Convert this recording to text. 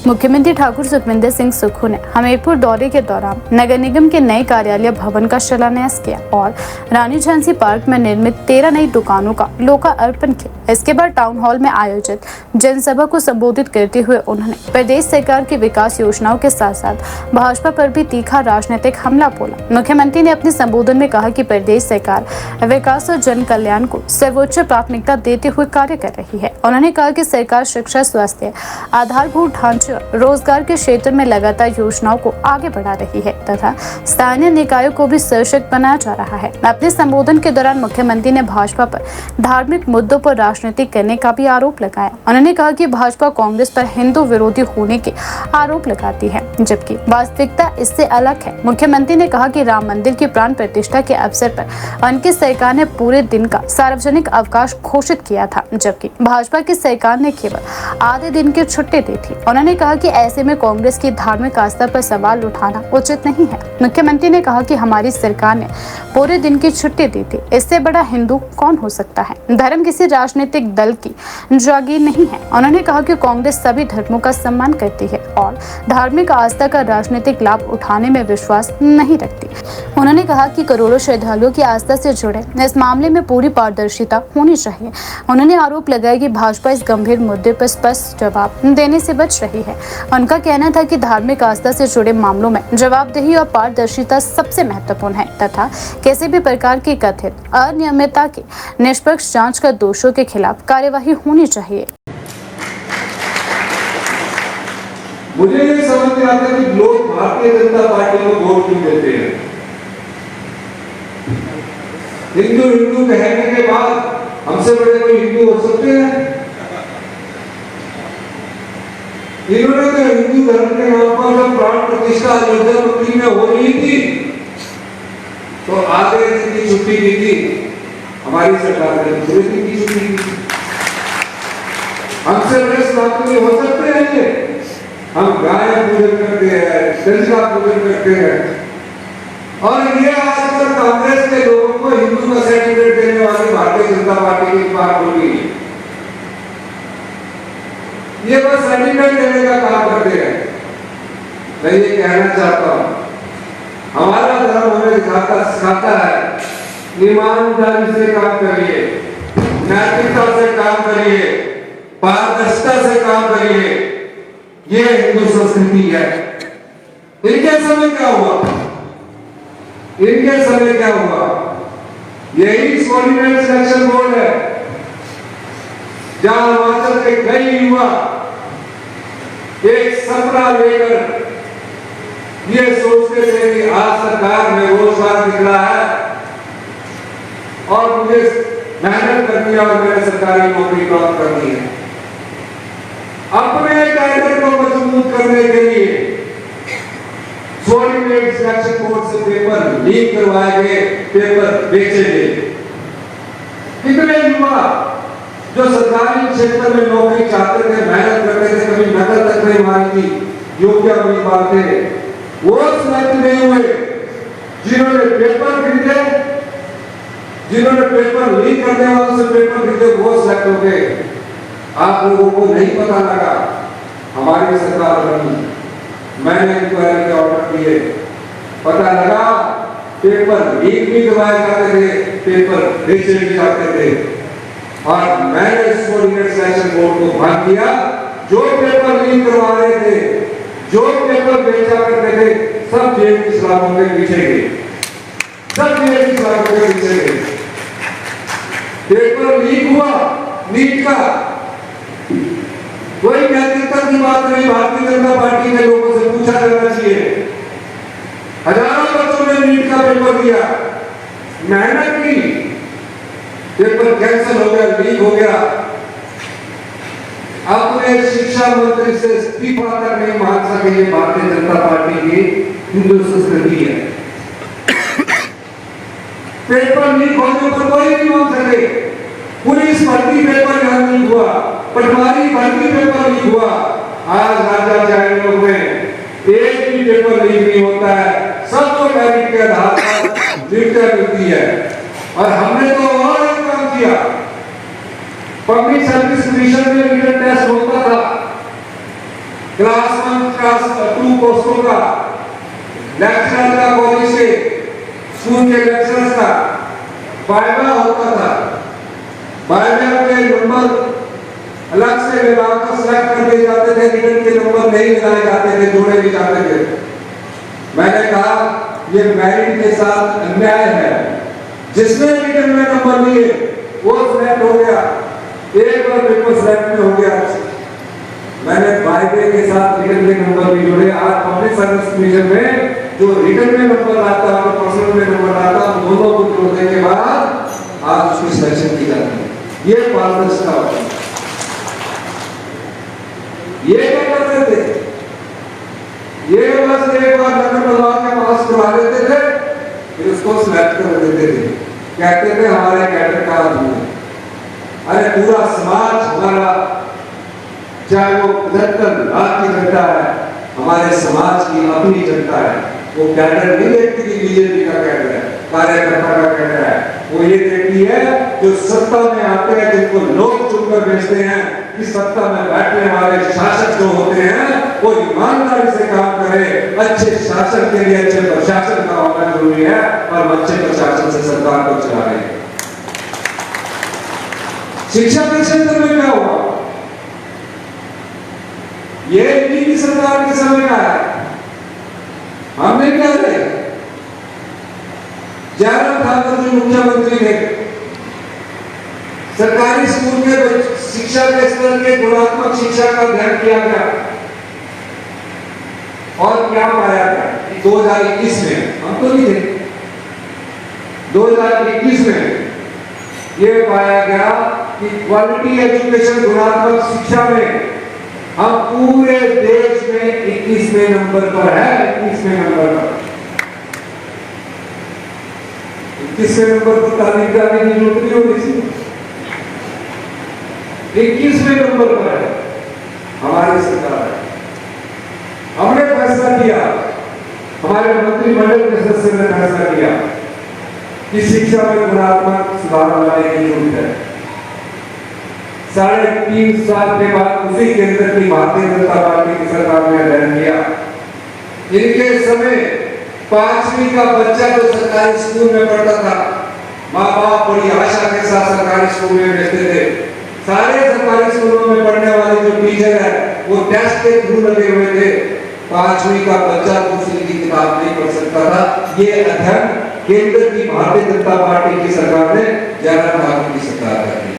मुख्यमंत्री ठाकुर सुखविंदर सिंह सुक्खू ने हमीरपुर दौरे के दौरान नगर निगम के नए कार्यालय भवन का शिलान्यास किया और रानी झांसी पार्क में निर्मित 13 नई दुकानों का लोकार्पण किया। इसके बाद टाउन हॉल में आयोजित जनसभा को संबोधित करते हुए उन्होंने प्रदेश सरकार की विकास योजनाओं के साथ साथ भाजपा पर भी तीखा राजनीतिक हमला बोला। मुख्यमंत्री ने अपने संबोधन में कहा कि प्रदेश सरकार विकास और जन कल्याण को सर्वोच्च प्राथमिकता देते हुए कार्य कर रही है। उन्होंने कहा कि सरकार शिक्षा, स्वास्थ्य, आधारभूत ढांचे, रोजगार के क्षेत्र में लगातार योजनाओं को आगे बढ़ा रही है तथा स्थानीय निकायों को भी सशक्त बनाया जा रहा है। अपने संबोधन के दौरान मुख्यमंत्री ने भाजपा पर धार्मिक मुद्दों पर राजनीति करने का भी आरोप लगाया। उन्होंने कहा कि भाजपा कांग्रेस पर हिंदू विरोधी होने के आरोप लगाती है, जबकि वास्तविकता इससे अलग है। मुख्यमंत्री ने कहा कि राम मंदिर की प्राण प्रतिष्ठा के अवसर पर उनकी सरकार ने पूरे दिन का सार्वजनिक अवकाश घोषित किया था, जबकि भाजपा की सरकार ने केवल आधे दिन की छुट्टी दी थी। उन्होंने कहा कि ऐसे में कांग्रेस की धार्मिक आस्था पर सवाल उठाना उचित नहीं है। मुख्यमंत्री ने कहा कि हमारी सरकार ने पूरे दिन की छुट्टी दी थी, इससे बड़ा हिंदू कौन हो सकता है। धर्म किसी राजनीतिक दल की जागीर नहीं है। उन्होंने कहा कि कांग्रेस सभी धर्मों का सम्मान करती है और धार्मिक आस्था का राजनीतिक लाभ उठाने में विश्वास नहीं रखती। उन्होंने कहा कि करोड़ों श्रद्धालुओं की आस्था से जुड़े इस मामले में पूरी पारदर्शिता होनी चाहिए। उन्होंने आरोप लगाया कि भाजपा इस गंभीर मुद्दे पर स्पष्ट जवाब देने से बच रही है। उनका कहना था कि धार्मिक आस्था से जुड़े मामलों में जवाबदेही और पारदर्शिता सबसे महत्वपूर्ण है तथा किसी भी प्रकार की कथित अनियमितता की निष्पक्ष जांच कर दोषियों के खिलाफ कार्यवाही होनी चाहिए। मुझे ये समझ में आता है कि लोग भारतीय जनता पार्टी को वोट क्यों देते हैं। हिंदू हिंदू कहने के बाद हमसे बड़े कोई हिंदू हो सकते हैं? इन्होंने तो हिंदू धर्म के नाम पर जब प्राण प्रतिष्ठा अयोध्या मंदिर में हो रही थी तो आधे दिन की छुट्टी दी थी। हमारी सरकार ने पूरे दिन की छुट्टी दी। हमसे बड़े स्वामी हो सकते हैं ये? हम गाय पूजन करते हैं, दंड का पूजन करते हैं और ये आजकल कांग्रेस के लोगों को हिंदू का सर्टिफिकेट देने वाली भारतीय जनता पार्टी की बात होगी। ये बस सर्टिफिकेट देने का काम करते हैं। मैं ये कहना चाहता हूँ, हमारा धर्म हमें सिखाता है ईमानदारी से काम करिए, नैतिकता से काम करिए, पारदर्शिता से काम करिए। ये हिंदू संस्कृति है। इनके समय क्या हुआ? इनके समय क्या हुआ? यही कोऑर्डिनेट सिलेक्शन बोर्ड है जहां हिमाचल के कई युवा एक सपना लेकर ये सोचते थे कि आज सरकार में रोजगार दिख रहा है और मुझे मेहनत करनी है और मैंने सरकारी नौकरी प्राप्त करनी है। अपने कैडर को मजबूत करने के लिए कोऑर्डिनेट सिलेक्शन बोर्ड से पेपर लीक करवाए गए, पेपर बेचे गए। कितने युवा जो सरकारी क्षेत्र में नौकरी चाहते थे, मेहनत करते थे, कभी नकल तक नहीं मारी थी, योग्य उम्मीदवार थे, वो सिलेक्ट नहीं हुए। जिन्होंने पेपर खरीदे, जिन्होंने पेपर लीक करने वालों से पेपर खरीदे, वो सिलेक्ट हो गए। आप लोगों को नहीं पता लगा, हमारी सरकार बनी, मैंने इंक्वायरी के ऑर्डर दिए, पता लगा पेपर लीक भी करवाए जाते थे, पेपर बेचे भी जाते थे और मैंने इस कोऑर्डिनेट सिलेक्शन बोर्ड को भंग किया। जो पेपर लीक करवा रहे थे, जो पेपर बेचा करते थे, सब जेल की सलाखों के पीछे गए, सब जेल की सलाखों के पीछे गए। पेपर लीक हुआ नीट का, कोई नैतिकता की बात नहीं। भारतीय जनता पार्टी के लोगों से पूछा जाना चाहिए। हजारों बच्चों ने नीट का पेपर दिया, मेहनत की, पेपर कैंसिल हो गया, लीक हो गया। अपने शिक्षा मंत्री से इस्तीफा तक नहीं मांग सके। ये भारतीय जनता पार्टी की हिंदू संस्कृति है। पेपर लीक होने पर कोई नहीं मांग सके। पुलिस भर्ती पेपर यहाँ लीक हुआ, पटवारी भर्ती पेपर लीक हुआ। आज राजा चैनलों में एक भी पेपर लीक नहीं होता है, सबको मेरिट के आधार पर नियुक्तियां मिलती है। और हमने तो और एक काम किया, पब्लिक सर्विस कमीशन में रिटन टेस्ट होता था, क्लास 1 क्लास 2 पोस्टों का, लेक्चरर का, कॉलेज के स्कूल के लेक्चरर्स का वाइवा होता था। वाइवा के नंबर अलग से विभाग को सेलेक्ट कर दिए जाते थे, रिटर्न के नंबर नहीं मिलाए जाते थे, जोड़े भी जाते थे। मैंने कहा ये मेरिट के साथ अन्याय है। जिसने रिटर्न में नंबर लिए वो सिलेक्ट हो गया, एक बार पेपर सिलेक्ट में हो गया। मैंने वाइवे के साथ रिटर्न के नंबर भी जोड़े। आज पब्लिक सर्विस कमीशन में जो रिटर्न में नंबर आता है और पर्सनल में नंबर आता है, दोनों को जोड़ने के बाद आज उसकी सिलेक्शन की जाती है। ये पारदर्शिता होती है। ये क्या करते थे? ये बस एक बार नगर बनवा के पास करवा देते थे, फिर उसको सिलेक्ट कर देते थे, कहते थे हमारे कैडर का आदमी है। अरे पूरा समाज हमारा, चाहे वो 75 लाख की जनता है, हमारे समाज की अपनी जनता है। वो कैडर नहीं देखती कि बीजेपी का कैडर है, कार्यकर्ता का कैडर है। वो ये देखती है जो सत्ता में आते हैं, जिनको लोग चुनकर भेजते हैं, कि सत्ता में बैठने वाले शासक जो होते हैं वो ईमानदारी से काम करे। अच्छे शासन के लिए अच्छे प्रशासन का होना जरूरी है, और अच्छे प्रशासन से सरकार को चला रहे हैं। शिक्षा के क्षेत्र में क्या हुआ? ये इन्हीं की सरकार के समय का है। हमने क्या किया? जयराम ठाकुर जी मुख्यमंत्री थे, सरकारी स्कूल के शिक्षा के स्तर के गुणात्मक शिक्षा का अध्ययन किया गया, और क्या पाया गया 2021 में? हम तो नहीं थे। 2021 में ये पाया गया कि क्वालिटी एजुकेशन, गुणात्मक शिक्षा में हम पूरे देश में 21वें नंबर पर है। 21वें नंबर पर, 21वें नंबर पर तारीफ जाने की जरूरत नहीं होगी थी। 21वें नंबर पर है हमारी सरकार है। हमने फैसला किया, हमारे मंत्रिमंडल के सदस्य ने फैसला किया कि शिक्षा में गुणात्मक सुधार लाने की जरूरत है। 3.5 साल के बाद उसी केंद्र की भारतीय जनता पार्टी की सरकार ने अध्ययन किया। इनके समय 5वीं का बच्चा जो सरकारी स्कूल में पढ़ता था, माँ बाप बड़ी आशा के साथ सरकारी स्कूल में भेजते थे। सारे सरकारी स्कूलों में पढ़ने वाले जो टीचर है वो टेस्ट के थ्रू लगे हुए थे। 5वीं का बच्चा दूसरी की किताब नहीं पढ़ सकता था। ये अध्ययन केंद्र की भारतीय जनता पार्टी की सरकार ने, जयराम ठाकुर की सरकार है।